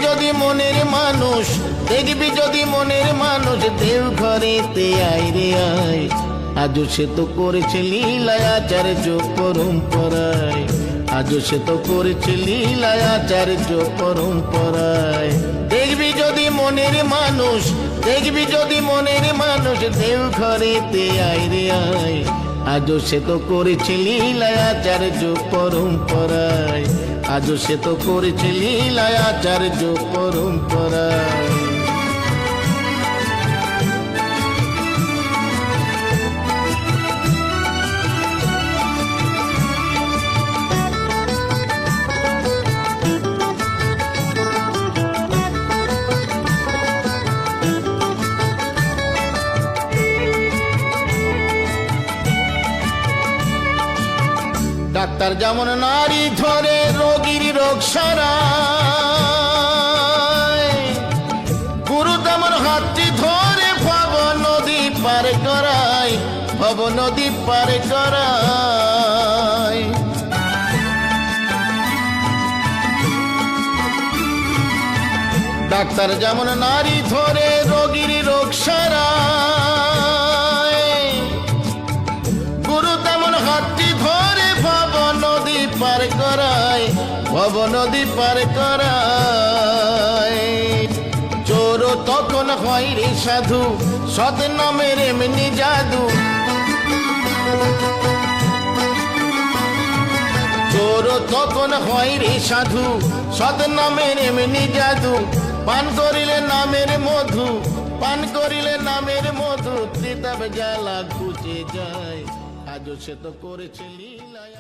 যদি মনের মানুষ, দেখবি যদি মনের মানুষ, দেওঘরেতে আয় রে আয়। আজও সে তো করেছে লীলায় আচার্য পরম্পরায়, আজও সে তো করেছে লীলায় আচার্য পরম্পরায়। দেখবি যদি মনের মানুষ, দেখবি যদি মনের মানুষ, দেওঘরেতে আয় রে আয়। আজও সে তো করেছে লীলায় আচার্য পরম্পরায়, আজও সে তো করেছে লীলায় আচার্য পরম্পরায়। ডাক্তার যেমন নারী ধরে রোগীর রোগ সারায়, গুরু তেমন হাতটি ধরে ভব নদী পার করায়, ভব নদী পার করায়। ডাক্তার যেমন নারী ধরে রোগীর রোগ সারায়, গুরু তেমন হাতটি ধরে ভব নদী পার করায়, ভব নদী পার করায়। চোর তখন হয় রে সাধু, সৎ নামের এমনি জাদু। চোর তখন হয় রে সাধু, সৎ নামের এমনি জাদু। পান করিলে নামের মধু, পান করিলে নামের মধু, ত্রিতাপ জ্বালা ঘুচে যায়। আজও সে তো করেছে লীলায়।